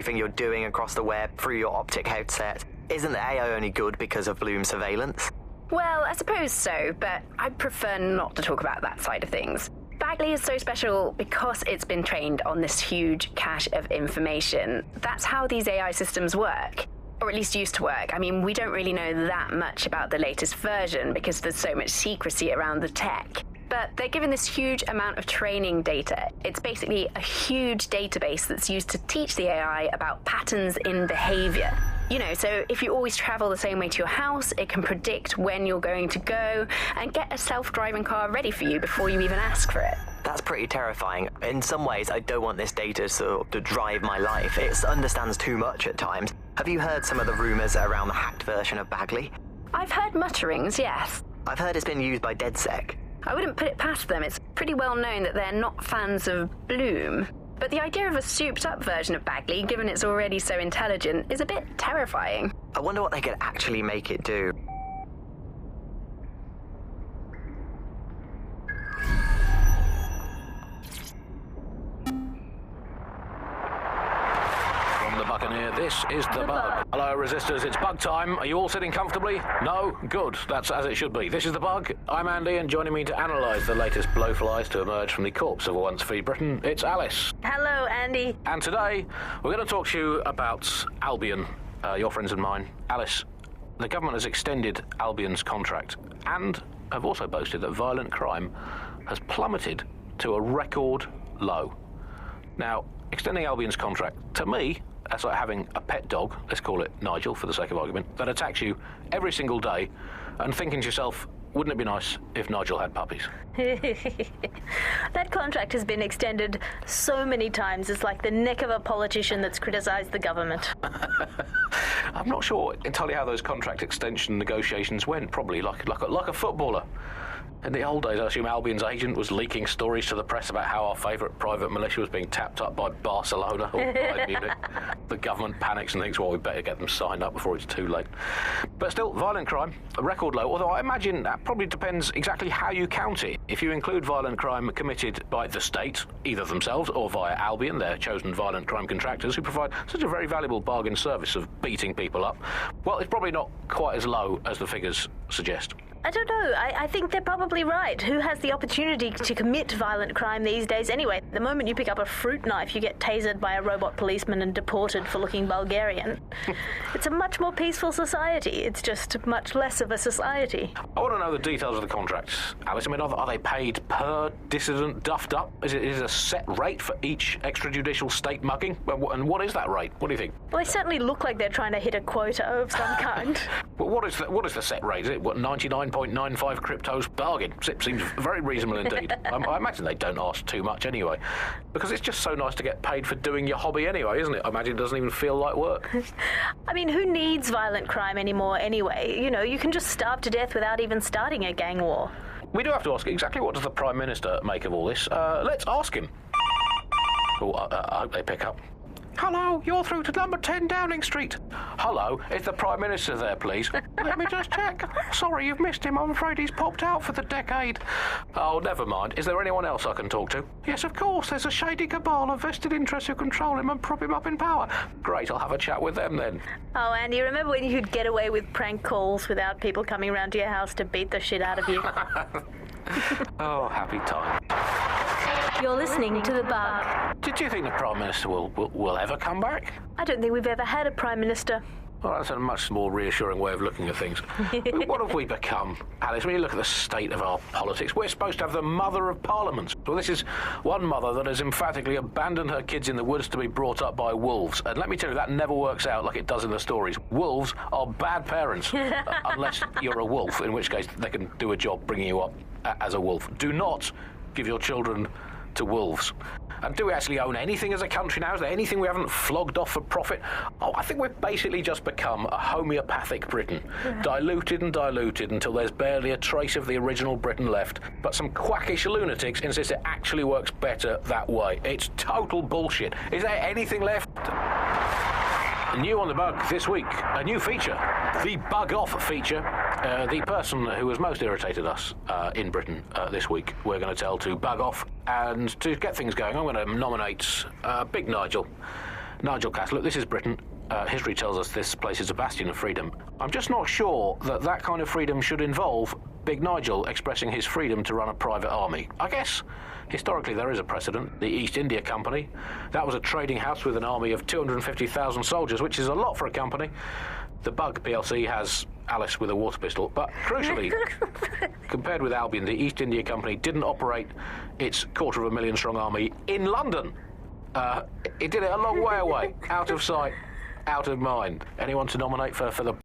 everything you're doing across the web through your optic headset. Isn't the AI only good because of Bloom surveillance? Well, I suppose so, but I prefer not to talk about that side of things. Bagley is so special because it's been trained on this huge cache of information. That's how these AI systems work. Or at least used to work. I mean, we don't really know that much about the latest version because there's so much secrecy around the tech. But they're given this huge amount of training data. It's basically a huge database that's used to teach the AI about patterns in behavior. You know, so if you always travel the same way to your house, it can predict when you're going to go and get a self-driving car ready for you before you even ask for it. That's pretty terrifying. In some ways, I don't want this data to drive my life. It understands too much at times. Have you heard some of the rumors around the hacked version of Bagley? I've heard mutterings, yes. I've heard it's been used by DedSec. I wouldn't put it past them. It's pretty well known that they're not fans of Bloom. But the idea of a souped-up version of Bagley, given it's already so intelligent, is a bit terrifying. I wonder what they could actually make it do. Buccaneer, this is The Bug. Hello, Resistors, it's bug time. Are you all sitting comfortably? No? Good. That's as it should be. This is The Bug. I'm Andy, and joining me to analyse the latest blowflies to emerge from the corpse of a once free Britain, it's Alice. Hello, Andy. And today, we're going to talk to you about Albion, your friends and mine. Alice, the government has extended Albion's contract and have also boasted that violent crime has plummeted to a record low. Now, extending Albion's contract, to me, that's like having a pet dog, let's call it Nigel for the sake of argument, that attacks you every single day and thinking to yourself, wouldn't it be nice if Nigel had puppies? That contract has been extended so many times, it's like the neck of a politician that's criticised the government. I'm not sure entirely how those contract extension negotiations went, probably like a footballer. In the old days, I assume Albion's agent was leaking stories to the press about how our favourite private militia was being tapped up by Barcelona or Bayern Munich. The government panics and thinks, well, we better get them signed up before it's too late. But still, violent crime, a record low, although I imagine that probably depends exactly how you count it. If you include violent crime committed by the state, either themselves or via Albion, their chosen violent crime contractors who provide such a very valuable bargain service of beating people up, well, it's probably not quite as low as the figures suggest. I don't know. I think they're probably right. Who has the opportunity to commit violent crime these days anyway? The moment you pick up a fruit knife, you get tasered by a robot policeman and deported for looking Bulgarian. It's a much more peaceful society. It's just much less of a society. I want to know the details of the contracts, Alice. I mean, are they paid per dissident duffed up? Is it a set rate for each extrajudicial state mugging? And what is that rate? What do you think? Well, they certainly look like they're trying to hit a quota of some kind. Well, what is the set rate? Is it 99.95 cryptos bargain? Seems very reasonable indeed. I imagine they don't ask too much anyway, because it's just so nice to get paid for doing your hobby anyway, isn't it? I imagine it doesn't even feel like work. I mean, who needs violent crime anymore anyway? You know, you can just starve to death without even starting a gang war. We do have to ask, exactly what does the Prime Minister make of all this? Let's ask him. Oh, I hope they pick up. Hello, you're through to number 10 Downing Street. Hello, is the Prime Minister there, please? Let me just check. Sorry, you've missed him. I'm afraid he's popped out for the decade. Oh, never mind. Is there anyone else I can talk to? Yes, of course. There's a shady cabal of vested interests who control him and prop him up in power. Great, I'll have a chat with them then. Oh, Andy, remember when you could get away with prank calls without people coming around to your house to beat the shit out of you? Oh, happy time. You're listening to The Bug. Did you think the Prime Minister will ever come back? I don't think we've ever had a Prime Minister. Well, that's a much more reassuring way of looking at things. What have we become, Alice? When you look at the state of our politics, we're supposed to have the mother of parliaments. Well, this is one mother that has emphatically abandoned her kids in the woods to be brought up by wolves. And let me tell you, that never works out like it does in the stories. Wolves are bad parents, unless you're a wolf, in which case they can do a job bringing you up as a wolf. Do not give your children to wolves. And do we actually own anything as a country now? Is there anything we haven't flogged off for profit? Oh, I think we've basically just become a homeopathic Britain. Diluted and diluted until there's barely a trace of the original Britain left. But some quackish lunatics insist it actually works better that way. It's total bullshit. Is there anything left? New on The Bug this week, a new feature, the Bug Off feature. The person who has most irritated us in Britain this week, we're going to tell to bug off. And to get things going, I'm going to nominate Big Nigel. Nigel Cass, look, this is Britain. History tells us this place is a bastion of freedom. I'm just not sure that that kind of freedom should involve Big Nigel expressing his freedom to run a private army. I guess historically there is a precedent. The East India Company. That was a trading house with an army of 250,000 soldiers, which is a lot for a company. The Bug PLC has Alice with a water pistol, but crucially, compared with Albion, the East India Company didn't operate its 250,000 strong army in London. It did it a long way away, out of sight, out of mind. Anyone to nominate for the